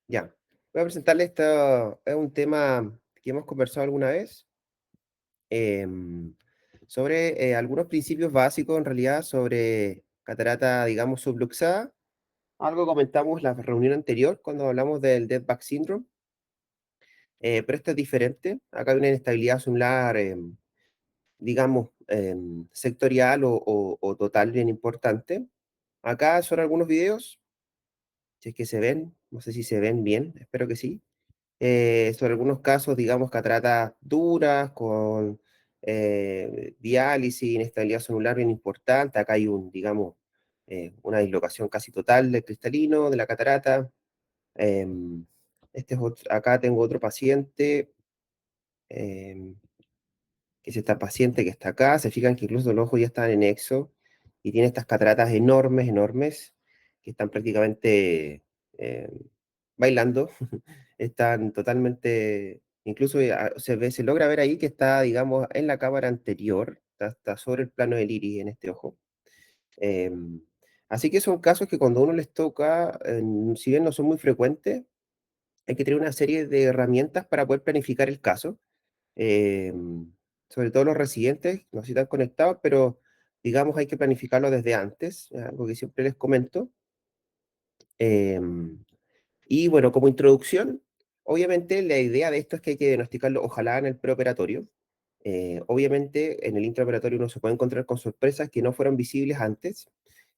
Ya. Voy a presentarle esto, es un tema que hemos conversado alguna vez, em, sobre algunos principios básicos, en realidad, sobre catarata, digamos, subluxada. Algo comentamos la reunión anterior cuando hablamos del Dead Back Syndrome, pero esto es diferente. Acá hay una inestabilidad celular, digamos, sectorial o total bien importante. Acá son algunos videos, si es que se ven, no sé si se ven bien, espero que sí. Sobre algunos casos, digamos, cataratas duras, con diálisis, inestabilidad celular bien importante. Acá hay digamos, una dislocación casi total del cristalino, de la catarata. Em, acá tengo otro paciente, em, que es esta paciente que está acá. Se fijan que incluso los ojos ya están en exo y tiene estas cataratas enormes, enormes, que están prácticamente em, bailando. Están totalmente, incluso se logra ver ahí que está, digamos, en la cámara anterior, está sobre el plano del iris en este ojo. Em, Así que son casos que cuando uno les toca, si bien no son muy frecuentes, hay que tener una serie de herramientas para poder planificar el caso. Em, Sobre todo los residentes, no si están conectados, pero digamos hay que planificarlo desde antes, algo que siempre les comento. Em, Y bueno, como introducción, obviamente la idea de esto es que hay que diagnosticarlo, ojalá en el preoperatorio. Obviamente en el intraoperatorio uno se puede encontrar con sorpresas que no fueron visibles antes.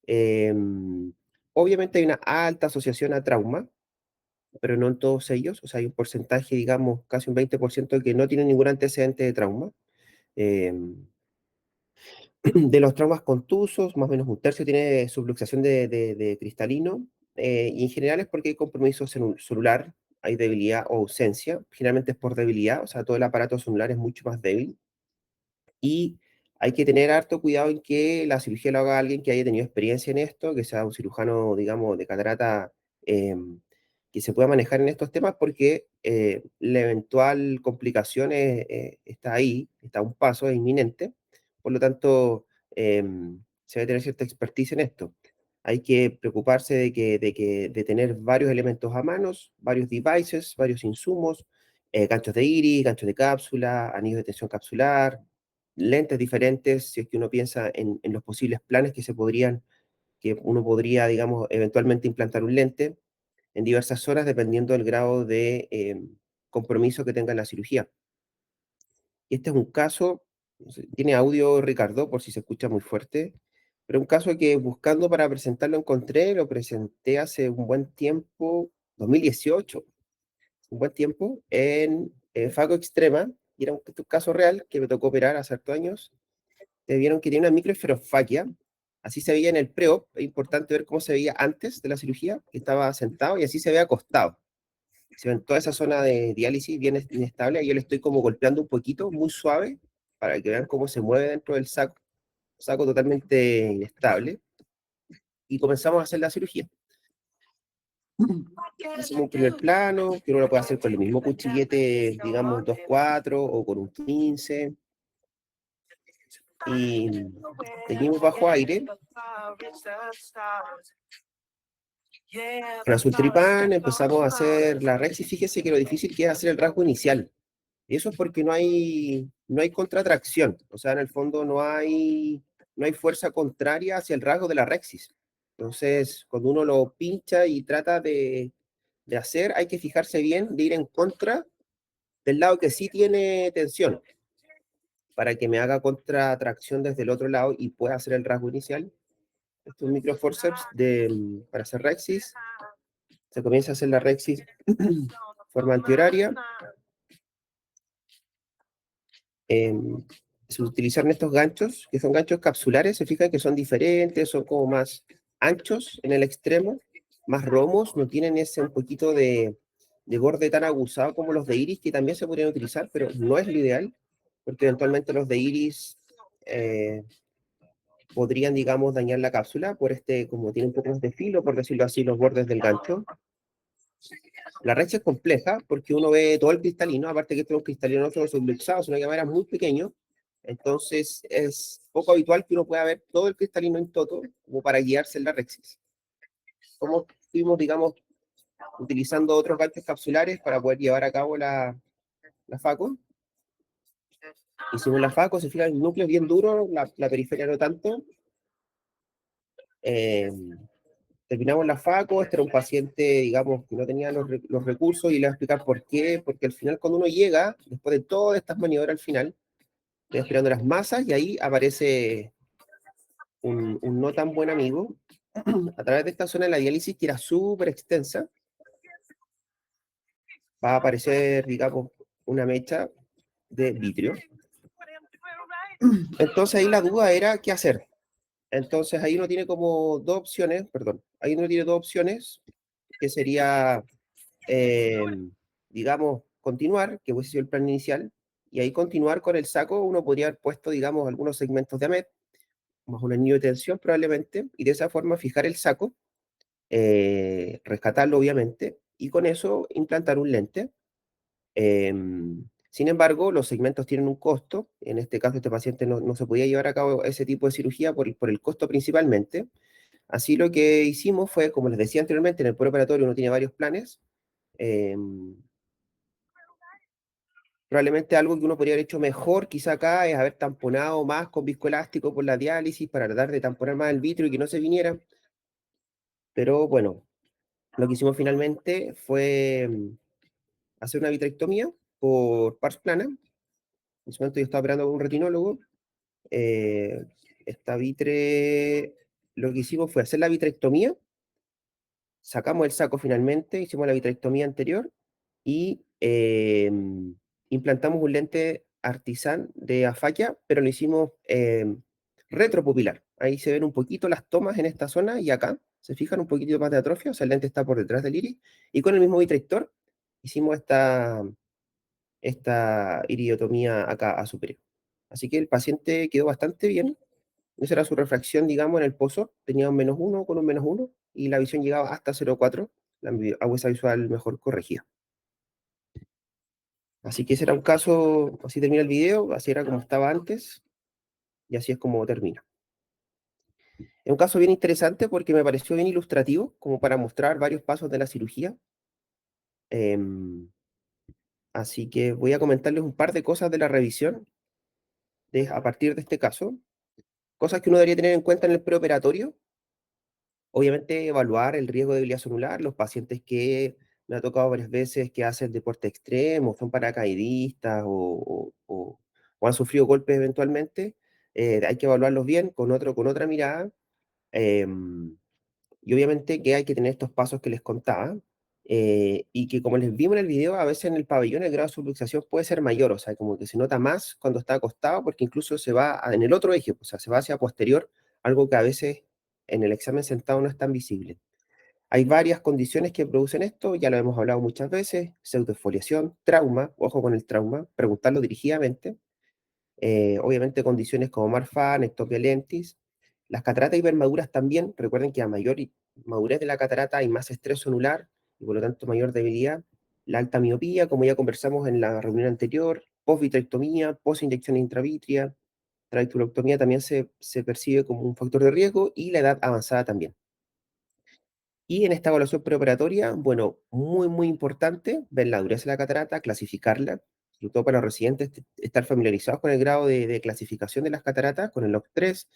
Em, Obviamente hay una alta asociación a trauma, pero no en todos ellos. O sea, hay un porcentaje, digamos, casi un 20% que no tiene ningún antecedente de trauma. Em, de los traumas contusos, más o menos un tercio tiene subluxación de cristalino, y en general es porque hay compromiso celular, hay debilidad o ausencia, generalmente es por debilidad, o sea, todo el aparato celular es mucho más débil, y hay que tener harto cuidado en que la cirugía lo haga alguien que haya tenido experiencia en esto, que sea un cirujano, digamos, de catarata, que se pueda manejar en estos temas, porque la eventual complicación está ahí, está a un paso, es inminente. Por lo tanto, se debe tener cierta expertise en esto. Hay que preocuparse de tener varios elementos a manos, varios devices, varios insumos, ganchos de iris, ganchos de cápsula, anillos de tensión capsular, lentes diferentes, si es que uno piensa en los posibles planes que uno podría, digamos, eventualmente implantar un lente en diversas horas dependiendo del grado de compromiso que tenga en la cirugía. Y este es un caso, no sé, tiene audio Ricardo, por si se escucha muy fuerte, pero un caso que buscando para presentarlo encontré, lo presenté hace un buen tiempo, 2018, un buen tiempo, en Faco Extrema, y era un caso real que me tocó operar hace hartos años. Vieron que tiene una microesferofaquia, así se veía en el pre-op, es importante ver cómo se veía antes de la cirugía, que estaba sentado, y así se ve acostado. Se ven toda esa zona de diálisis bien inestable, ahí yo le estoy como golpeando un poquito, muy suave, para que vean cómo se mueve dentro del saco totalmente inestable, y comenzamos a hacer la cirugía. Hacemos un primer plano, que uno lo puede hacer con el mismo cuchillete, digamos 2.4 o con un 15, y seguimos bajo aire. Con Azultripán empezamos a hacer la Rex y fíjese que lo difícil que es hacer el rasgo inicial. Y eso es porque no hay contratracción, o sea, en el fondo no hay fuerza contraria hacia el rasgo de la Rexis. Entonces, cuando uno lo pincha y trata de hacer, hay que fijarse bien de ir en contra del lado que sí tiene tensión, para que me haga contratracción desde el otro lado y pueda hacer el rasgo inicial. Este es un microforceps para hacer Rexis. Se comienza a hacer la Rexis de forma antihoraria. Se utilizaron estos ganchos, que son ganchos capsulares, se fijan que son diferentes, son como más anchos en el extremo, más romos, no tienen ese un poquito de borde tan aguzado como los de iris, que también se podrían utilizar, pero no es lo ideal, porque eventualmente los de iris podrían, digamos, dañar la cápsula por como tiene un poco más de filo, por decirlo así, los bordes del gancho. La red es compleja porque uno ve todo el cristalino, aparte que esto es un cristalino no solo subluxado, sino que además es muy pequeño. Entonces es poco habitual que uno pueda ver todo el cristalino en toto como para guiarse en la Rexis. Como estuvimos, digamos, utilizando otros ganchos capsulares para poder llevar a cabo la FACO. Hicimos la FACO, se fijan, el núcleo es bien duro, la periferia no tanto. Eh, Terminamos la FACO, este era un paciente, digamos, que no tenía los recursos y le voy a explicar por qué, porque al final cuando uno llega, después de todas estas maniobras al final, estoy esperando las masas y ahí aparece un no tan buen amigo a través de esta zona de la diálisis que era súper extensa, va a aparecer, digamos, una mecha de vitrio. Entonces ahí la duda era qué hacer. Entonces ahí uno tiene como dos opciones, perdón, ahí uno tiene dos opciones, que sería, eh, digamos, continuar, que hubiese sido el plan inicial, y ahí continuar con el saco, uno podría haber puesto, digamos, algunos segmentos de AMET, más un anillo de tensión probablemente, y de esa forma fijar el saco, rescatarlo obviamente, y con eso implantar un lente. Sin embargo, los segmentos tienen un costo. En este caso, este paciente no se podía llevar a cabo ese tipo de cirugía por el costo principalmente. Así lo que hicimos fue, como les decía anteriormente, en el preoperatorio uno tiene varios planes. Probablemente algo que uno podría haber hecho mejor, quizá acá, es haber tamponado más con viscoelástico por la diálisis para tratar de tamponar más el vitrio y que no se viniera. Pero bueno, lo que hicimos finalmente fue hacer una vitrectomía por pars plana. En ese momento yo estaba operando con un retinólogo. Eh, Esta vitre, lo que hicimos fue hacer la vitrectomía, sacamos el saco finalmente, hicimos la vitrectomía anterior y implantamos un lente Artisan de afaquia, pero lo hicimos retropupilar. Ahí se ven un poquito las tomas en esta zona y acá, se fijan un poquito más de atrofia, o sea, el lente está por detrás del iris, y con el mismo vitrector hicimos esta iridotomía acá a superior. Así que el paciente quedó bastante bien. Esa era su refracción, digamos, en el pozo. Tenía un -1 con un -1 y la visión llegaba hasta 0,4, la agudeza visual mejor corregida. Así que ese era un caso, así termina el video, así era como estaba antes y así es como termina. Es un caso bien interesante porque me pareció bien ilustrativo, como para mostrar varios pasos de la cirugía. Em, Así que voy a comentarles un par de cosas de la revisión a partir de este caso. Cosas que uno debería tener en cuenta en el preoperatorio. Obviamente, evaluar el riesgo de debilidad celular. Los pacientes que me ha tocado varias veces que hacen deporte extremo, son paracaidistas o han sufrido golpes eventualmente, hay que evaluarlos bien con otra mirada. em, y obviamente que hay que tener estos pasos que les contaba, y que como les vimos en el video, a veces en el pabellón el grado de subluxación puede ser mayor, o sea, como que se nota más cuando está acostado, porque incluso se va en el otro eje, o sea, se va hacia posterior, algo que a veces en el examen sentado no es tan visible. Hay varias condiciones que producen esto, ya lo hemos hablado muchas veces: pseudoexfoliación, trauma, ojo con el trauma, preguntarlo dirigidamente. Obviamente condiciones como Marfan, ectopia lentis. Las cataratas hipermaduras también, recuerden que a mayor madurez de la catarata hay más estrés sonular y por lo tanto mayor debilidad. La alta miopía, como ya conversamos en la reunión anterior, post-vitrectomía, post-inyección intravítrea, trabeculoctomía también se percibe como un factor de riesgo, y la edad avanzada también. Y en esta evaluación preoperatoria, bueno, muy, muy importante ver la dureza de la catarata, clasificarla, sobre todo para los residentes, estar familiarizados con el grado de clasificación de las cataratas, con el LOC3,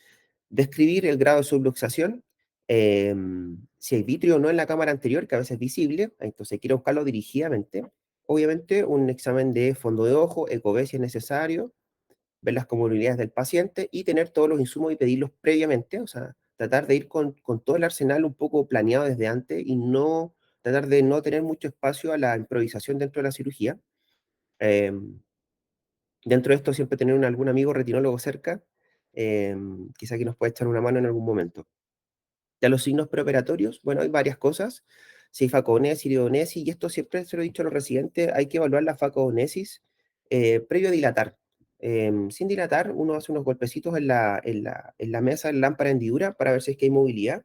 describir el grado de subluxación, si hay vitrio o no en la cámara anterior, que a veces es visible, entonces hay que ir a buscarlo dirigidamente. Obviamente, un examen de fondo de ojo, eco-B si es necesario, ver las comorbilidades del paciente y tener todos los insumos y pedirlos previamente, o sea, tratar de ir con todo el arsenal un poco planeado desde antes y no tratar de no tener mucho espacio a la improvisación dentro de la cirugía. Em, Dentro de esto siempre tener algún amigo retinólogo cerca, quizá que nos pueda echar una mano en algún momento. Ya los signos preoperatorios, bueno, hay varias cosas. Si hay faconesis, iridonesis, y esto siempre se lo he dicho a los residentes, hay que evaluar la faconesis previo a dilatar. Sin dilatar, uno hace unos golpecitos en la mesa, en la lámpara hendidura, para ver si es que hay movilidad.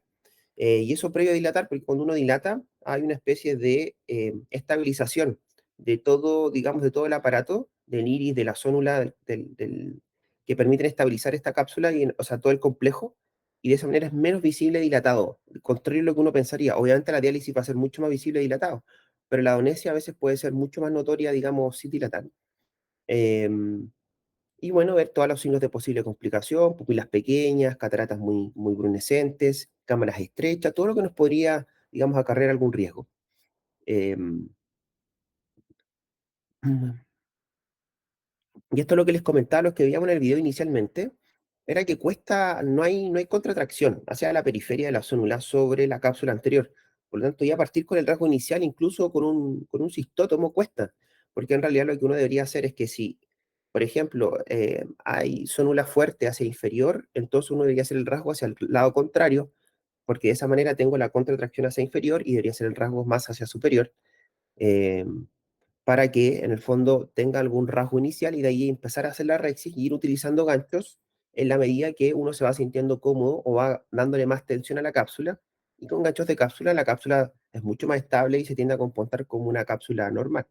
Y eso previo a dilatar, porque cuando uno dilata, hay una especie de estabilización de todo, digamos, de todo el aparato, del iris, de la zónula, que permiten estabilizar esta cápsula, y, o sea, todo el complejo, y de esa manera es menos visible dilatado, contrario a lo que uno pensaría. Obviamente la diálisis va a ser mucho más visible dilatado, pero la donesia a veces puede ser mucho más notoria, digamos, sin dilatar. Em, y bueno, ver todos los signos de posible complicación, pupilas pequeñas, cataratas muy brunescentes, cámaras estrechas, todo lo que nos podría, digamos, acarrear algún riesgo. Em, Y esto es lo que les comentaba, los que veíamos en el video inicialmente, era que cuesta, no hay contratracción hacia la periferia de la zónula sobre la cápsula anterior. Por lo tanto, ya partir con el rasgo inicial, incluso con un cistótomo, cuesta, porque en realidad lo que uno debería hacer es que si, por ejemplo, hay zónula fuerte hacia inferior, entonces uno debería hacer el rasgo hacia el lado contrario, porque de esa manera tengo la contratracción hacia inferior y debería ser el rasgo más hacia superior. em, para que en el fondo tenga algún rasgo inicial y de ahí empezar a hacer la rexis y ir utilizando ganchos en la medida que uno se va sintiendo cómodo o va dándole más tensión a la cápsula. Y con ganchos de cápsula, la cápsula es mucho más estable y se tiende a comportar como una cápsula normal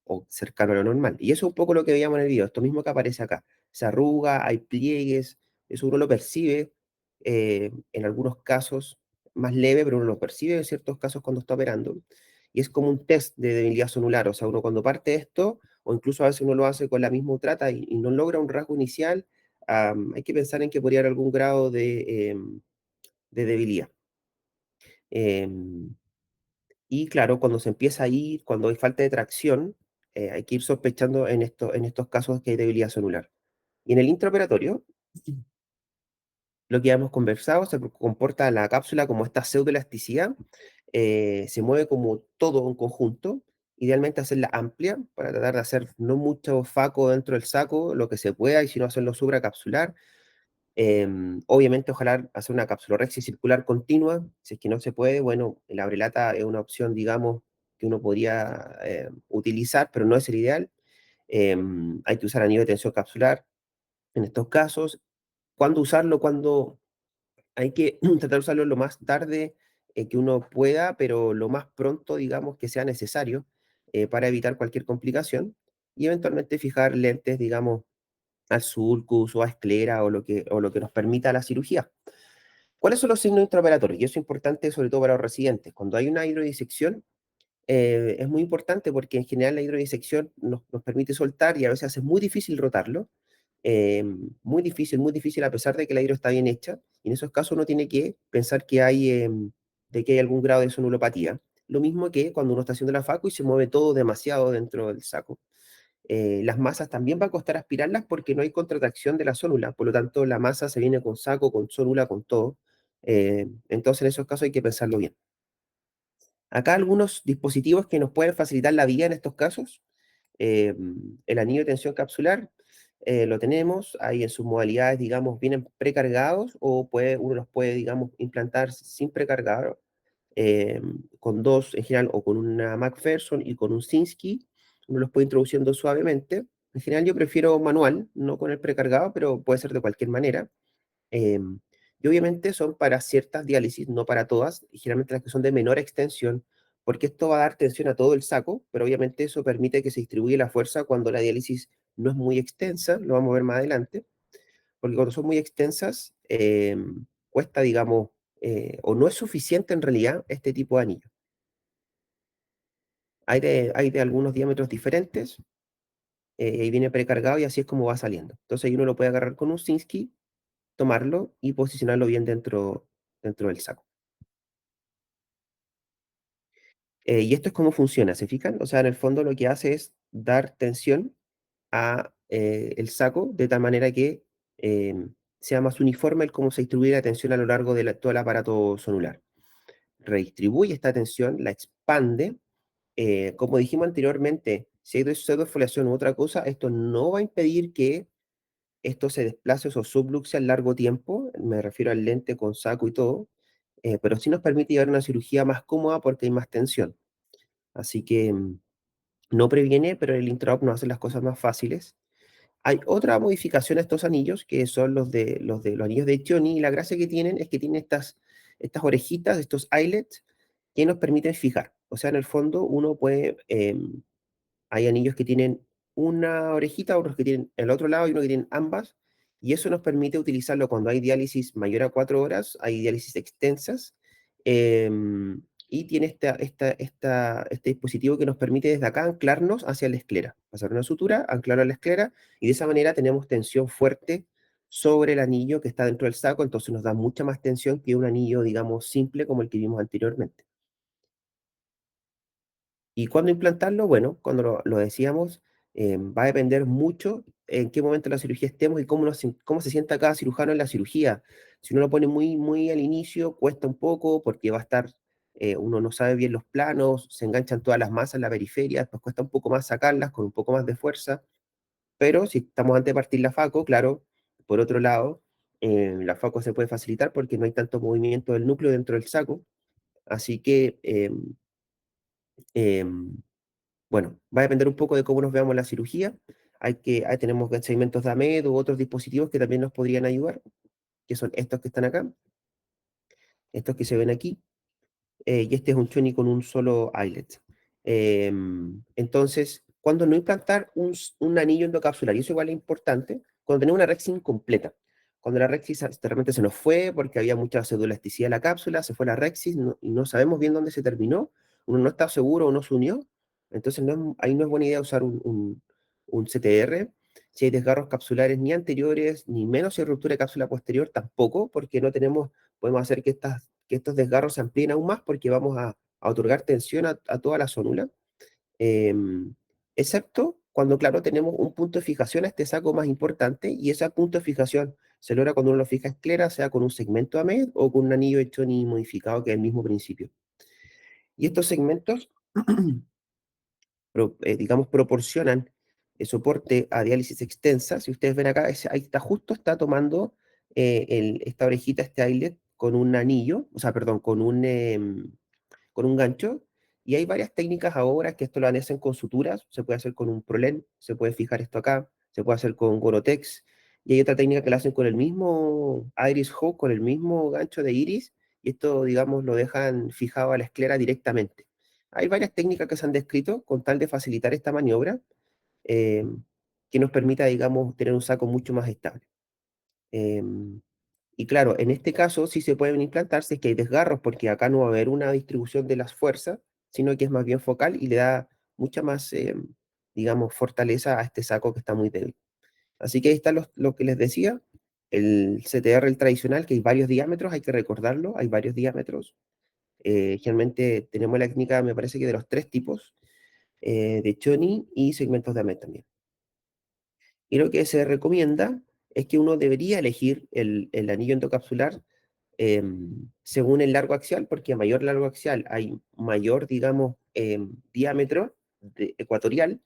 o cercano a lo normal. Y eso es un poco lo que veíamos en el video, esto mismo que aparece acá. Se arruga, hay pliegues, eso uno lo percibe en algunos casos más leve, pero uno lo percibe en ciertos casos cuando está operando. Y es como un test de debilidad sonular, o sea, uno cuando parte esto, o incluso a veces uno lo hace con la misma trata y no logra un rasgo inicial, hay que pensar en que podría haber algún grado de debilidad. Em, y claro, cuando se empieza a ir, cuando hay falta de tracción, hay que ir sospechando en estos casos que hay debilidad celular. Y en el intraoperatorio, lo que ya hemos conversado, se comporta la cápsula como esta pseudoelasticidad, se mueve como todo un conjunto, idealmente hacerla amplia para tratar de hacer no mucho faco dentro del saco, lo que se pueda, y si no hacerlo supracapsular. Obviamente, ojalá hacer una capsulorexia circular continua. Si es que no se puede, bueno, el abrelata es una opción, digamos, que uno podría utilizar, pero no es el ideal. Hay que usar anillo de tensión capsular en estos casos. ¿Cuándo usarlo? Cuando hay que tratar de usarlo lo más tarde que uno pueda, pero lo más pronto, digamos, que sea necesario para evitar cualquier complicación. Y eventualmente fijar lentes, digamos, al sulcus o a esclera o lo que nos permita la cirugía. ¿Cuáles son los signos intraoperatorios? Y eso es importante sobre todo para los residentes. Cuando hay una hidrodisección, es muy importante porque en general la hidrodisección nos permite soltar y a veces es muy difícil rotarlo. Muy difícil a pesar de que la hidro está bien hecha. Y en esos casos uno tiene que pensar de que hay algún grado de sonulopatía. Lo mismo que cuando uno está haciendo la faco y se mueve todo demasiado dentro del saco. Las masas también va a costar aspirarlas porque no hay contracción de la zónula, por lo tanto la masa se viene con saco, con zónula, con todo. Entonces en esos casos hay que pensarlo bien. Acá algunos dispositivos que nos pueden facilitar la vida en estos casos. Eh, el anillo de tensión capsular lo tenemos, ahí en sus modalidades, digamos, vienen precargados o uno los puede, digamos, implantar sin precargar, con dos en general, o con una McPherson y con un Sinski, uno los puede introduciendo suavemente. En general yo prefiero manual, no con el precargado, pero puede ser de cualquier manera. Em, y obviamente son para ciertas diálisis, no para todas, y generalmente las que son de menor extensión, porque esto va a dar tensión a todo el saco, pero obviamente eso permite que se distribuya la fuerza cuando la diálisis no es muy extensa, lo vamos a ver más adelante, porque cuando son muy extensas, cuesta, digamos, o no es suficiente en realidad este tipo de anillo. Hay de algunos diámetros diferentes, y viene precargado y así es como va saliendo. Entonces ahí uno lo puede agarrar con un Sinski, tomarlo y posicionarlo bien dentro del saco. Y esto es cómo funciona, ¿se fijan? O sea, en el fondo lo que hace es dar tensión a el saco de tal manera que sea más uniforme el cómo se distribuye la tensión a lo largo de todo el aparato sonular. Redistribuye esta tensión, la expande. Como dijimos anteriormente, si hay pseudoexfoliación u otra cosa, esto no va a impedir que esto se desplace o subluxe al largo tiempo, me refiero al lente con saco y todo, pero sí nos permite llevar una cirugía más cómoda porque hay más tensión. Así que no previene, pero el intraop nos hace las cosas más fáciles. Hay otra modificación a estos anillos, que son los anillos de Chioni, y la gracia que tienen es que tienen estas orejitas, estos eyelets, que nos permiten fijar. O sea, en el fondo uno puede, hay anillos que tienen una orejita, otros que tienen el otro lado y uno que tienen ambas, y eso nos permite utilizarlo cuando hay diálisis mayor a 4 horas, hay diálisis extensas, y tiene este dispositivo que nos permite desde acá anclarnos hacia la esclera, pasar una sutura, anclarlo a la esclera, y de esa manera tenemos tensión fuerte sobre el anillo que está dentro del saco, entonces nos da mucha más tensión que un anillo, digamos, simple como el que vimos anteriormente. ¿Y cuándo implantarlo? Bueno, cuando lo decíamos, va a depender mucho en qué momento de la cirugía estemos y cómo se sienta cada cirujano en la cirugía. Si uno lo pone muy, muy al inicio, cuesta un poco porque va a estar, uno no sabe bien los planos, se enganchan todas las masas en la periferia, pues cuesta un poco más sacarlas con un poco más de fuerza. Pero si estamos antes de partir la faco, claro, por otro lado, la faco se puede facilitar porque no hay tanto movimiento del núcleo dentro del saco. Así que, em, bueno, va a depender un poco de cómo nos veamos en la cirugía. Ahí tenemos segmentos de AMED u otros dispositivos que también nos podrían ayudar, que son estos que están acá, estos que se ven aquí, y este es un Choni con un solo eyelet. Entonces, cuando no implantar un anillo endocapsular, y eso igual es importante, cuando tenemos una rexis incompleta. Cuando la rexis de repente se nos fue porque había mucha pseudoelasticidad en la cápsula, se fue la rexis y no sabemos bien dónde se terminó, uno no está seguro o no se unió, entonces ahí no es buena idea usar un CTR. Si hay desgarros capsulares ni anteriores, ni menos si hay ruptura de cápsula posterior, tampoco, porque no tenemos, podemos hacer que estos desgarros se amplíen aún más porque vamos a otorgar tensión a toda la zónula, em, excepto cuando, claro, tenemos un punto de fijación a este saco más importante y ese punto de fijación se logra cuando uno lo fija a esclera, sea con un segmento AMED o con un anillo hecho ni modificado, que es el mismo principio. Y estos segmentos, digamos, proporcionan soporte a diálisis extensa. Si ustedes ven acá, ahí está justo, está tomando esta orejita, este eyelet, con un anillo, o sea, perdón, con un gancho. Y hay varias técnicas ahora que esto lo hacen con suturas, se puede hacer con un Prolen, se puede fijar esto acá, se puede hacer con Gorotex, y hay otra técnica que lo hacen con el mismo Iris Hook, con el mismo gancho de iris, y esto, digamos, lo dejan fijado a la esclera directamente. Hay varias técnicas que se han descrito con tal de facilitar esta maniobra, eh, que nos permita, digamos, tener un saco mucho más estable. Em, y claro, en este caso sí se pueden implantar si es que hay desgarros, porque acá no va a haber una distribución de las fuerzas, sino que es más bien focal y le da mucha más, digamos, fortaleza a este saco que está muy débil. Así que ahí está lo que les decía, el CTR, el tradicional, que hay varios diámetros, hay que recordarlo, hay varios diámetros. Generalmente tenemos la técnica, me parece que de los tres tipos, de Choni y segmentos de AMET también. Y lo que se recomienda es que uno debería elegir el anillo endocapsular según el largo axial, porque a mayor largo axial hay mayor, digamos, diámetro ecuatorial,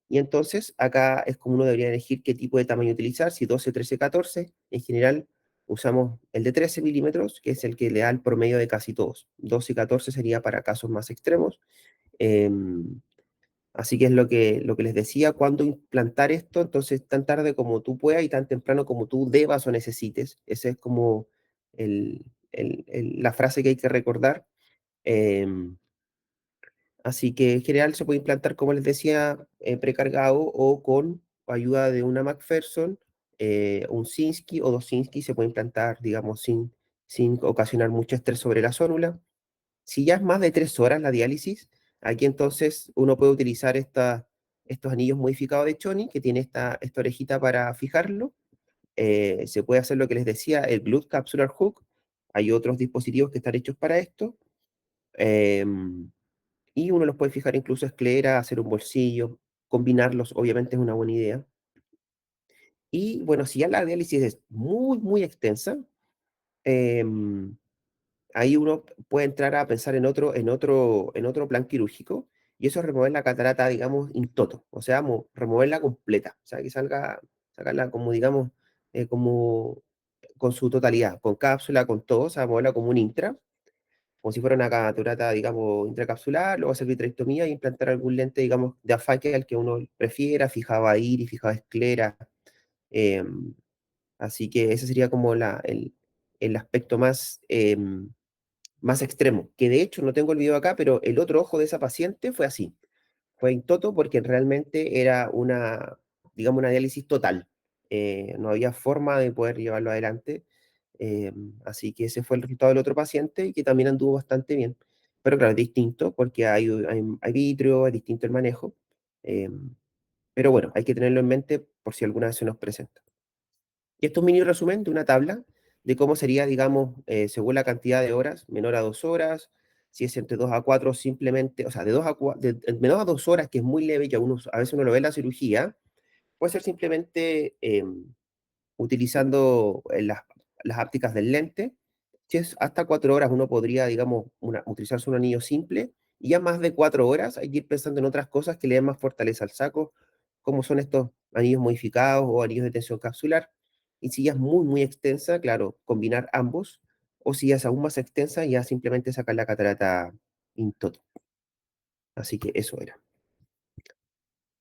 y entonces acá es como uno debería elegir qué tipo de tamaño utilizar, si 12, 13, 14. En general usamos el de 13 milímetros, que es el que le da el promedio de casi todos. 12 y 14 sería para casos más extremos. em, Así que es lo que les decía, cuando implantar esto, entonces tan tarde como tú puedas y tan temprano como tú debas o necesites. Esa es como la frase que hay que recordar. Em, Así que en general se puede implantar, como les decía, precargado o con ayuda de una McPherson, un Sinski o dos Sinski se puede implantar, digamos, sin ocasionar mucho estrés sobre la zónula. Si ya es más de 3 horas la diálisis, aquí entonces uno puede utilizar estos anillos modificados de Choni, que tiene esta orejita para fijarlo. Se puede hacer lo que les decía, el Glued Capsular Hook. Hay otros dispositivos que están hechos para esto. em, y uno los puede fijar incluso a esclera, hacer un bolsillo, combinarlos, obviamente es una buena idea. Y bueno, si ya la diálisis es muy, muy extensa, em, ahí uno puede entrar a pensar en otro plan quirúrgico, y eso es remover la catarata, digamos, in toto, o sea, removerla completa, o sea, que sacarla como, digamos, como con su totalidad, con cápsula, con todo, o sea, moverla como un intra, como si fuera una catarata, digamos, intracapsular, luego hacer vitrectomía y implantar algún lente, digamos, de afaque al que uno prefiera, fijaba iris, fijaba esclera, em, así que ese sería como el aspecto más extremo, que de hecho no tengo el video acá, pero el otro ojo de esa paciente fue así, fue in toto porque realmente era digamos, una diálisis total. no había forma de poder llevarlo adelante. Así que ese fue el resultado del otro paciente y que también anduvo bastante bien. Pero claro, es distinto porque hay vitrio, es distinto el manejo. em, pero bueno, hay que tenerlo en mente por si alguna vez se nos presenta. Y esto es un mini resumen de una tabla de cómo sería, digamos, según la cantidad de horas, menor a 2 horas, si es entre 2 a 4 simplemente, o sea, de 2 a 4, de menor a 2 horas, que es muy leve, ya a veces uno lo ve en la cirugía, puede ser simplemente utilizando las ápticas del lente. Si es hasta 4 horas, uno podría, digamos, utilizarse un anillo simple, y ya más de 4 horas hay que ir pensando en otras cosas que le den más fortaleza al saco, como son estos anillos modificados o anillos de tensión capsular. Y si ya es muy, muy extensa, claro, combinar ambos, o si ya es aún más extensa, ya simplemente sacar la catarata in toto. Así que eso era.